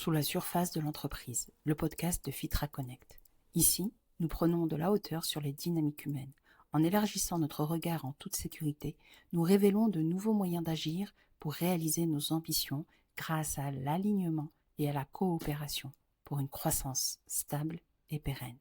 Sous la surface de l'entreprise, le podcast de Fitra Connect. Ici, nous prenons de la hauteur sur les dynamiques humaines. En élargissant notre regard en toute sécurité, nous révélons de nouveaux moyens d'agir pour réaliser nos ambitions grâce à l'alignement et à la coopération pour une croissance stable et pérenne.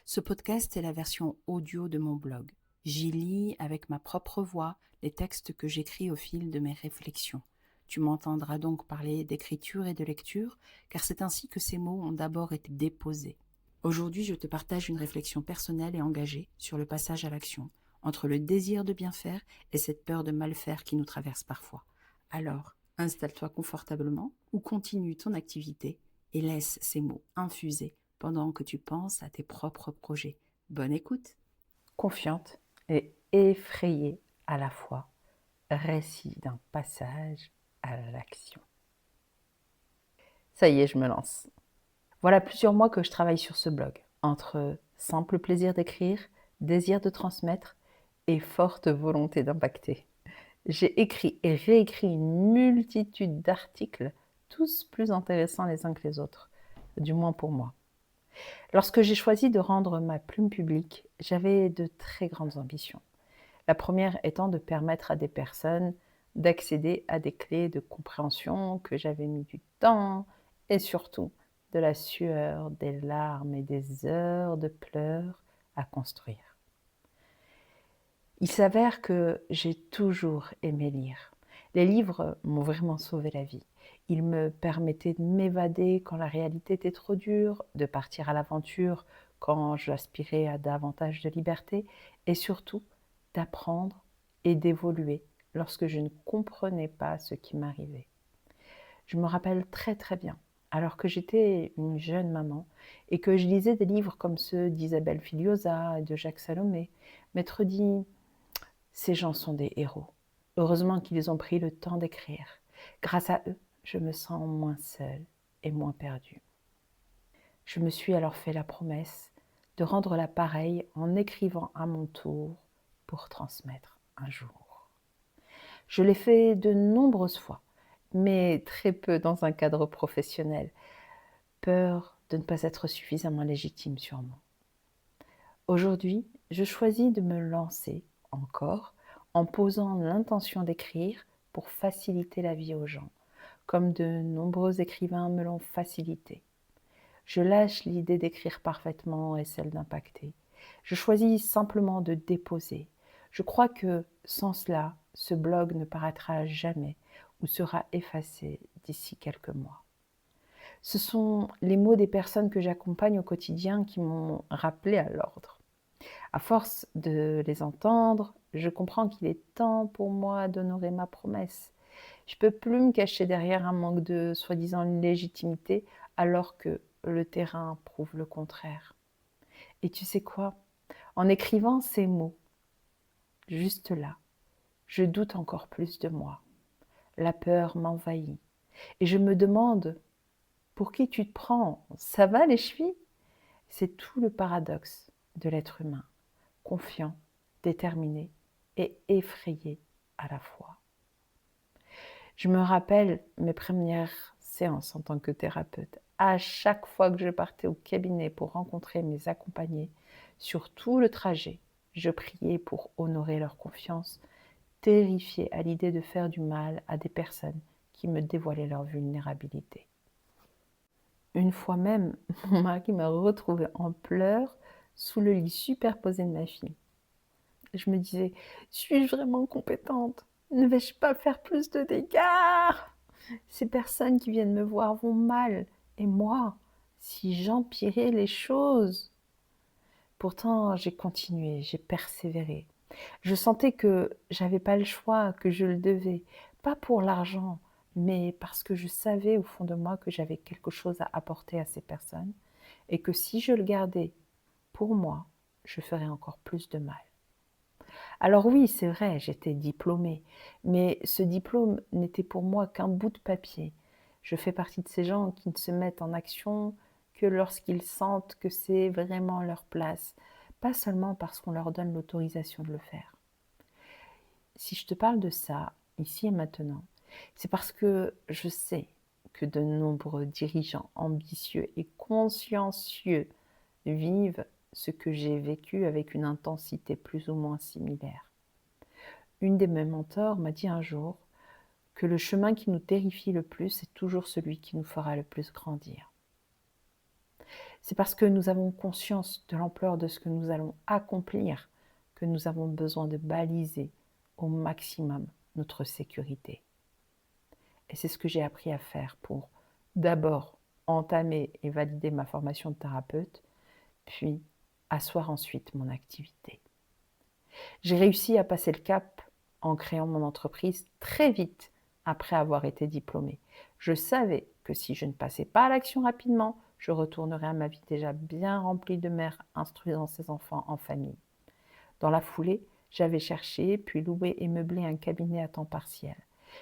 Ce podcast est la version audio de mon blog. J'y lis avec ma propre voix les textes que j'écris au fil de mes réflexions. Tu m'entendras donc parler d'écriture et de lecture, car c'est ainsi que ces mots ont d'abord été déposés. Aujourd'hui, je te partage une réflexion personnelle et engagée sur le passage à l'action, entre le désir de bien faire et cette peur de mal faire qui nous traverse parfois. Alors, installe-toi confortablement ou continue ton activité et laisse ces mots infuser pendant que tu penses à tes propres projets. Bonne écoute. Confiante et effrayée à la fois, récit d'un passage à l'action. Ça y est, je me lance. Voilà plusieurs mois que je travaille sur ce blog, entre simple plaisir d'écrire, désir de transmettre et forte volonté d'impacter. J'ai écrit et réécrit une multitude d'articles, tous plus intéressants les uns que les autres, du moins pour moi. Lorsque j'ai choisi de rendre ma plume publique, j'avais de très grandes ambitions. La première étant de permettre à des personnes d'accéder à des clés de compréhension que j'avais mis du temps et surtout de la sueur, des larmes et des heures de pleurs à construire. Il s'avère que j'ai toujours aimé lire. Les livres m'ont vraiment sauvé la vie. Ils me permettaient de m'évader quand la réalité était trop dure, de partir à l'aventure quand j'aspirais à davantage de liberté et surtout d'apprendre et d'évoluer lorsque je ne comprenais pas ce qui m'arrivait. Je me rappelle très très bien, alors que j'étais une jeune maman et que je lisais des livres comme ceux d'Isabelle Filiosa et de Jacques Salomé, m'être dit: ces gens sont des héros. Heureusement qu'ils ont pris le temps d'écrire. Grâce à eux, je me sens moins seule et moins perdue. Je me suis alors fait la promesse de rendre la pareille en écrivant à mon tour pour transmettre un jour. Je l'ai fait de nombreuses fois, mais très peu dans un cadre professionnel. Peur de ne pas être suffisamment légitime sûrement. Aujourd'hui, je choisis de me lancer encore en posant l'intention d'écrire pour faciliter la vie aux gens, comme de nombreux écrivains me l'ont facilité. Je lâche l'idée d'écrire parfaitement et celle d'impacter. Je choisis simplement de déposer. Je crois que sans cela, ce blog ne paraîtra jamais ou sera effacé d'ici quelques mois. Ce sont les mots des personnes que j'accompagne au quotidien qui m'ont rappelé à l'ordre. À force de les entendre, je comprends qu'il est temps pour moi d'honorer ma promesse. Je ne peux plus me cacher derrière un manque de soi-disant légitimité alors que le terrain prouve le contraire. Et tu sais quoi? En écrivant ces mots, juste là, je doute encore plus de moi. La peur m'envahit et je me demande: pour qui tu te prends? Ça va les chevilles? C'est tout le paradoxe de l'être humain, confiant, déterminé et effrayé à la fois. Je me rappelle mes premières séances en tant que thérapeute. À chaque fois que je partais au cabinet pour rencontrer mes accompagnés, sur tout le trajet, je priais pour honorer leur confiance, terrifiée à l'idée de faire du mal à des personnes qui me dévoilaient leur vulnérabilité. Une fois même, mon mari m'a retrouvée en pleurs sous le lit superposé de ma fille. Je me disais: suis-je vraiment compétente? Ne vais-je pas faire plus de dégâts? Ces personnes qui viennent me voir vont mal. Et moi, si j'empirais les choses? Pourtant, j'ai continué, j'ai persévéré. Je sentais que j'avais pas le choix, que je le devais. Pas pour l'argent, mais parce que je savais au fond de moi que j'avais quelque chose à apporter à ces personnes et que si je le gardais pour moi, je ferais encore plus de mal. Alors oui, c'est vrai, j'étais diplômée, mais ce diplôme n'était pour moi qu'un bout de papier. Je fais partie de ces gens qui ne se mettent en action que lorsqu'ils sentent que c'est vraiment leur place, pas seulement parce qu'on leur donne l'autorisation de le faire. Si je te parle de ça, ici et maintenant, c'est parce que je sais que de nombreux dirigeants ambitieux et consciencieux vivent ce que j'ai vécu avec une intensité plus ou moins similaire. Une de mes mentors m'a dit un jour que le chemin qui nous terrifie le plus est toujours celui qui nous fera le plus grandir. C'est parce que nous avons conscience de l'ampleur de ce que nous allons accomplir que nous avons besoin de baliser au maximum notre sécurité. Et c'est ce que j'ai appris à faire pour d'abord entamer et valider ma formation de thérapeute, puis asseoir ensuite mon activité. J'ai réussi à passer le cap en créant mon entreprise très vite après avoir été diplômée. Je savais que si je ne passais pas à l'action rapidement, je retournerais à ma vie déjà bien remplie de mère instruisant ses enfants en famille. Dans la foulée, j'avais cherché, puis loué et meublé un cabinet à temps partiel.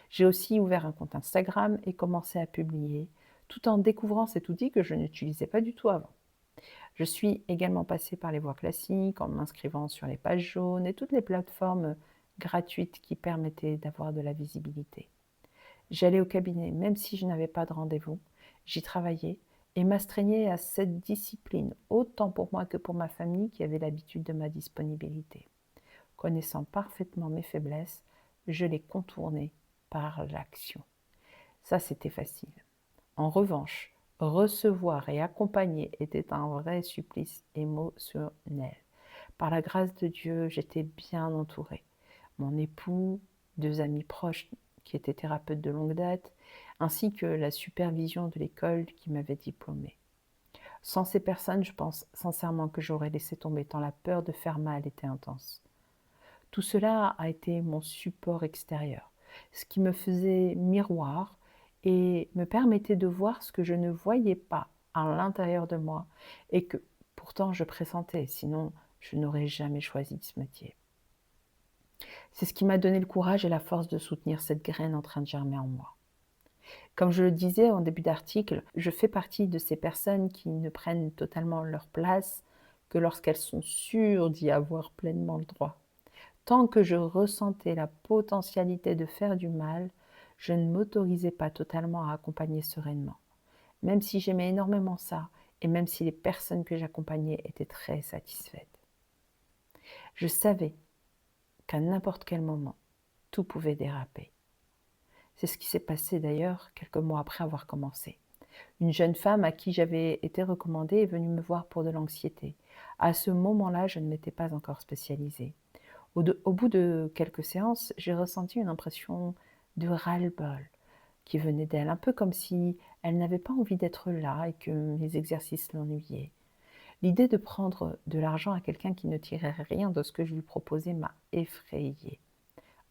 J'ai aussi ouvert un compte Instagram et commencé à publier, tout en découvrant cet outil que je n'utilisais pas du tout avant. Je suis également passée par les voies classiques en m'inscrivant sur les pages jaunes et toutes les plateformes gratuites qui permettaient d'avoir de la visibilité. J'allais au cabinet même si je n'avais pas de rendez-vous, j'y travaillais et m'astreignais à cette discipline, autant pour moi que pour ma famille qui avait l'habitude de ma disponibilité. Connaissant parfaitement mes faiblesses, je les contournais par l'action. Ça, c'était facile. En revanche, recevoir et accompagner était un vrai supplice émotionnel. Par la grâce de Dieu, j'étais bien entourée. Mon époux, 2 amis proches qui étaient thérapeutes de longue date, ainsi que la supervision de l'école qui m'avait diplômée. Sans ces personnes, je pense sincèrement que j'aurais laissé tomber tant la peur de faire mal était intense. Tout cela a été mon support extérieur, ce qui me faisait miroir et me permettait de voir ce que je ne voyais pas à l'intérieur de moi et que pourtant je pressentais, sinon je n'aurais jamais choisi ce métier. C'est ce qui m'a donné le courage et la force de soutenir cette graine en train de germer en moi. Comme je le disais en début d'article, je fais partie de ces personnes qui ne prennent totalement leur place que lorsqu'elles sont sûres d'y avoir pleinement le droit. Tant que je ressentais la potentialité de faire du mal, je ne m'autorisais pas totalement à accompagner sereinement. Même si j'aimais énormément ça, et même si les personnes que j'accompagnais étaient très satisfaites. Je savais qu'à n'importe quel moment, tout pouvait déraper. C'est ce qui s'est passé d'ailleurs quelques mois après avoir commencé. Une jeune femme à qui j'avais été recommandée est venue me voir pour de l'anxiété. À ce moment-là, je ne m'étais pas encore spécialisée. Au bout de quelques séances, j'ai ressenti une impression de ras-le-bol qui venait d'elle, un peu comme si elle n'avait pas envie d'être là et que mes exercices l'ennuyaient. L'idée de prendre de l'argent à quelqu'un qui ne tirait rien de ce que je lui proposais m'a effrayée.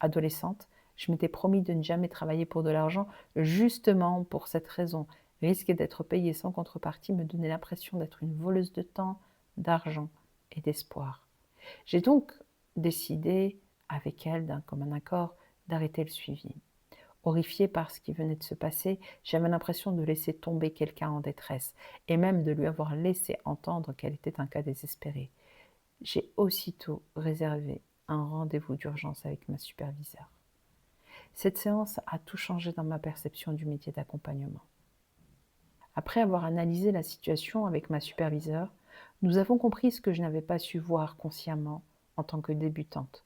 Adolescente, je m'étais promis de ne jamais travailler pour de l'argent, justement pour cette raison. Risquer d'être payée sans contrepartie me donnait l'impression d'être une voleuse de temps, d'argent et d'espoir. J'ai donc décidé, avec elle, d'un commun accord, d'arrêter le suivi. Horrifiée par ce qui venait de se passer, j'avais l'impression de laisser tomber quelqu'un en détresse, et même de lui avoir laissé entendre qu'elle était un cas désespéré. J'ai aussitôt réservé un rendez-vous d'urgence avec ma superviseure. Cette séance a tout changé dans ma perception du métier d'accompagnement. Après avoir analysé la situation avec ma superviseure, nous avons compris ce que je n'avais pas su voir consciemment en tant que débutante.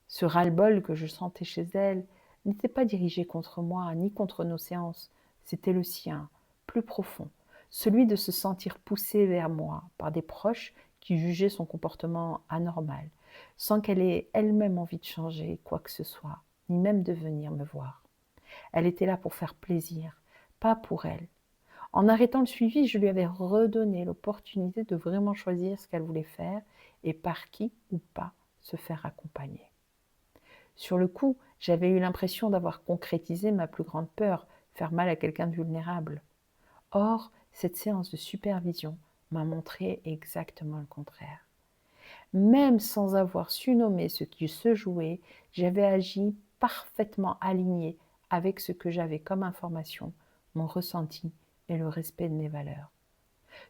Ce ras-le-bol que je sentais chez elle n'était pas dirigé contre moi ni contre nos séances, c'était le sien, plus profond, celui de se sentir poussée vers moi par des proches qui jugeaient son comportement anormal, sans qu'elle ait elle-même envie de changer quoi que ce soit, ni même de venir me voir. Elle était là pour faire plaisir, pas pour elle. En arrêtant le suivi, je lui avais redonné l'opportunité de vraiment choisir ce qu'elle voulait faire et par qui ou pas se faire accompagner. Sur le coup, j'avais eu l'impression d'avoir concrétisé ma plus grande peur, faire mal à quelqu'un de vulnérable. Or, cette séance de supervision m'a montré exactement le contraire. Même sans avoir su nommer ce qui se jouait, j'avais agi parfaitement aligné avec ce que j'avais comme information, mon ressenti et le respect de mes valeurs.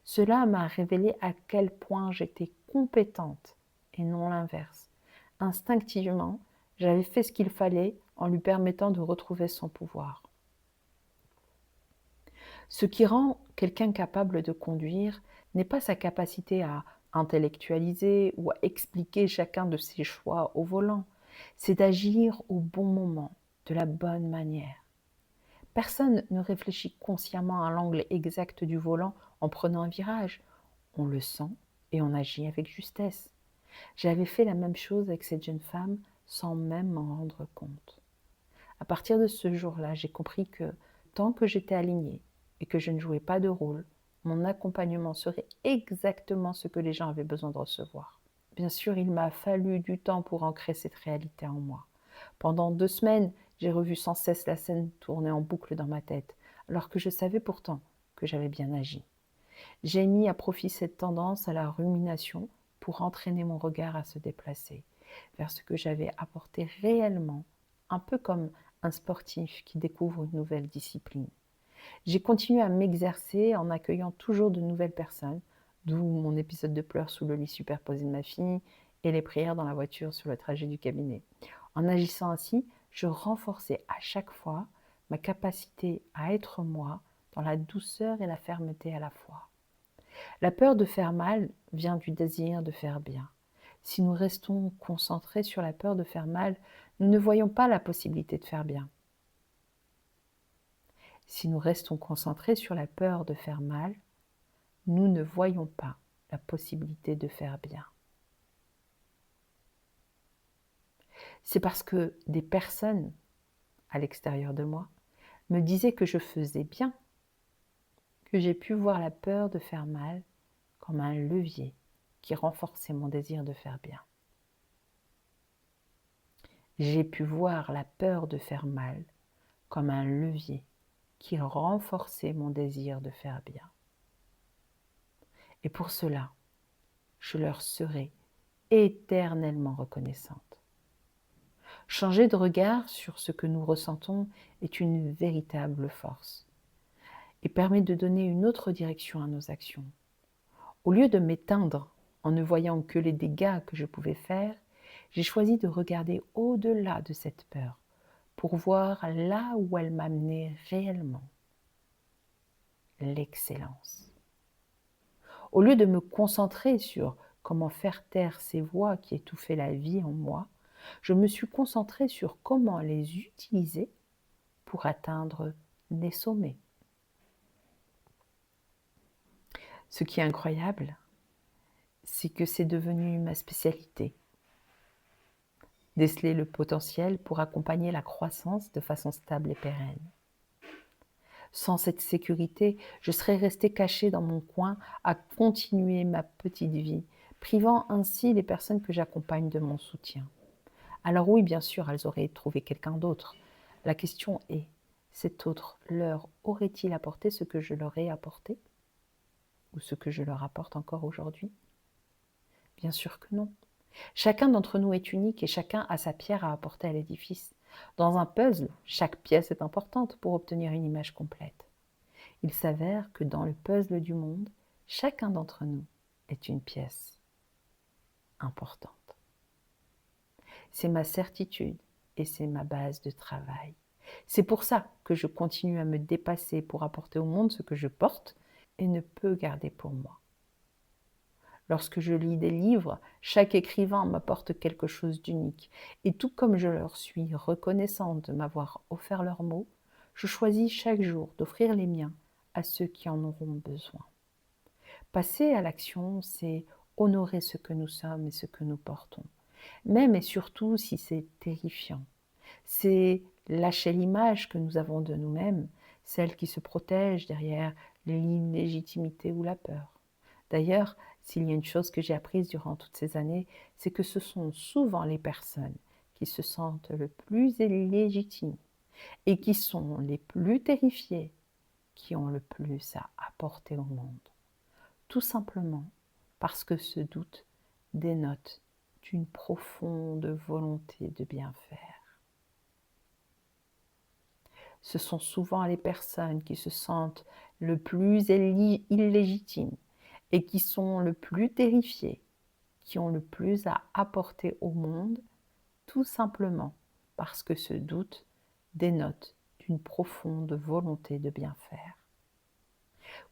Cela m'a révélé à quel point j'étais compétente et non l'inverse. Instinctivement, j'avais fait ce qu'il fallait en lui permettant de retrouver son pouvoir. Ce qui rend quelqu'un capable de conduire n'est pas sa capacité à intellectualiser ou à expliquer chacun de ses choix au volant, c'est d'agir au bon moment, de la bonne manière. Personne ne réfléchit consciemment à l'angle exact du volant en prenant un virage. On le sent et on agit avec justesse. J'avais fait la même chose avec cette jeune femme sans même m'en rendre compte. À partir de ce jour-là, j'ai compris que tant que j'étais alignée et que je ne jouais pas de rôle, mon accompagnement serait exactement ce que les gens avaient besoin de recevoir. Bien sûr, il m'a fallu du temps pour ancrer cette réalité en moi. Pendant 2 semaines, j'ai revu sans cesse la scène tourner en boucle dans ma tête, alors que je savais pourtant que j'avais bien agi. J'ai mis à profit cette tendance à la rumination pour entraîner mon regard à se déplacer vers ce que j'avais apporté réellement, un peu comme un sportif qui découvre une nouvelle discipline. J'ai continué à m'exercer en accueillant toujours de nouvelles personnes, d'où mon épisode de pleurs sous le lit superposé de ma fille et les prières dans la voiture sur le trajet du cabinet. En agissant ainsi, je renforçais à chaque fois ma capacité à être moi dans la douceur et la fermeté à la fois. La peur de faire mal vient du désir de faire bien. Si nous restons concentrés sur la peur de faire mal, nous ne voyons pas la possibilité de faire bien. Si nous restons concentrés sur la peur de faire mal, nous ne voyons pas la possibilité de faire bien. C'est parce que des personnes à l'extérieur de moi me disaient que je faisais bien, que j'ai pu voir la peur de faire mal comme un levier qui renforçait mon désir de faire bien. J'ai pu voir la peur de faire mal comme un levier qui renforçait mon désir de faire bien. Et pour cela, je leur serai éternellement reconnaissante. Changer de regard sur ce que nous ressentons est une véritable force et permet de donner une autre direction à nos actions. Au lieu de m'éteindre en ne voyant que les dégâts que je pouvais faire, j'ai choisi de regarder au-delà de cette peur pour voir là où elle m'amenait réellement, l'excellence. Au lieu de me concentrer sur comment faire taire ces voix qui étouffaient la vie en moi, je me suis concentrée sur comment les utiliser pour atteindre des sommets. Ce qui est incroyable, c'est que c'est devenu ma spécialité. Déceler le potentiel pour accompagner la croissance de façon stable et pérenne. Sans cette sécurité, je serais restée cachée dans mon coin à continuer ma petite vie, privant ainsi les personnes que j'accompagne de mon soutien. Alors oui, bien sûr, elles auraient trouvé quelqu'un d'autre. La question est, cet autre leur aurait-il apporté ce que je leur ai apporté? Ou ce que je leur apporte encore aujourd'hui? Bien sûr que non. Chacun d'entre nous est unique et chacun a sa pierre à apporter à l'édifice. Dans un puzzle, chaque pièce est importante pour obtenir une image complète. Il s'avère que dans le puzzle du monde, chacun d'entre nous est une pièce importante. C'est ma certitude et c'est ma base de travail. C'est pour ça que je continue à me dépasser pour apporter au monde ce que je porte et ne peux garder pour moi. Lorsque je lis des livres, chaque écrivain m'apporte quelque chose d'unique. Et tout comme je leur suis reconnaissante de m'avoir offert leurs mots, je choisis chaque jour d'offrir les miens à ceux qui en auront besoin. Passer à l'action, c'est honorer ce que nous sommes et ce que nous portons. Même et surtout si c'est terrifiant. C'est lâcher l'image que nous avons de nous-mêmes, celle qui se protège derrière l'illégitimité ou la peur. D'ailleurs, s'il y a une chose que j'ai apprise durant toutes ces années, c'est que ce sont souvent les personnes qui se sentent le plus illégitimes et qui sont les plus terrifiées qui ont le plus à apporter au monde. Tout simplement parce que ce doute dénote d'une profonde volonté de bien faire. Ce sont souvent les personnes qui se sentent le plus illégitimes et qui sont le plus terrifiées, qui ont le plus à apporter au monde, tout simplement parce que ce doute dénote d'une profonde volonté de bien faire.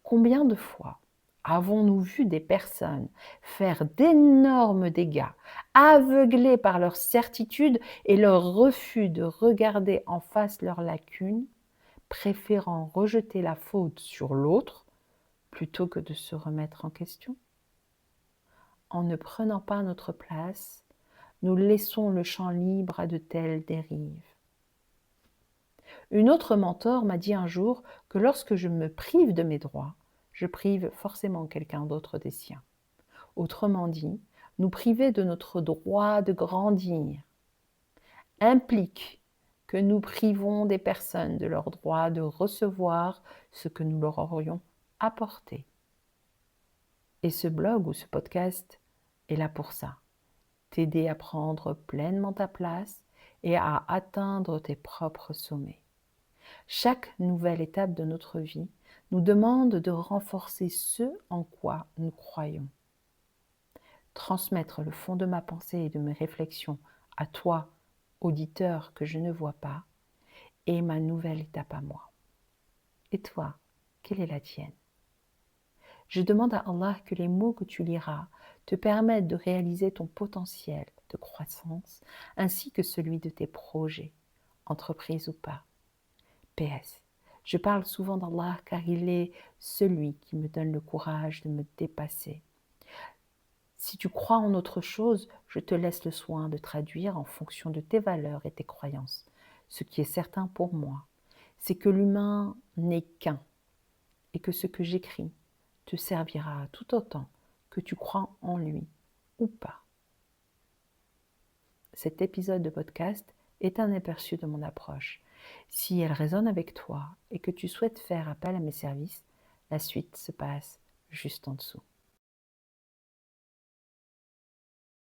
Combien de fois avons-nous vu des personnes faire d'énormes dégâts, aveuglées par leur certitude et leur refus de regarder en face leurs lacunes, préférant rejeter la faute sur l'autre plutôt que de se remettre en question? En ne prenant pas notre place, nous laissons le champ libre à de telles dérives. Une autre mentor m'a dit un jour que lorsque je me prive de mes droits, je prive forcément quelqu'un d'autre des siens. Autrement dit, nous priver de notre droit de grandir implique que nous privons des personnes de leur droit de recevoir ce que nous leur aurions apporté. Et ce blog ou ce podcast est là pour ça, t'aider à prendre pleinement ta place et à atteindre tes propres sommets. Chaque nouvelle étape de notre vie nous demande de renforcer ce en quoi nous croyons. Transmettre le fond de ma pensée et de mes réflexions à toi, auditeur que je ne vois pas, est ma nouvelle étape à moi. Et toi, quelle est la tienne? Je demande à Allah que les mots que tu liras te permettent de réaliser ton potentiel de croissance ainsi que celui de tes projets, entreprise ou pas. PS. Je parle souvent d'Allah car il est celui qui me donne le courage de me dépasser. Si tu crois en autre chose, je te laisse le soin de traduire en fonction de tes valeurs et tes croyances. Ce qui est certain pour moi, c'est que l'humain n'est qu'un et que ce que j'écris te servira tout autant que tu crois en lui ou pas. Cet épisode de podcast est un aperçu de mon approche. Si elle résonne avec toi et que tu souhaites faire appel à mes services, la suite se passe juste en dessous.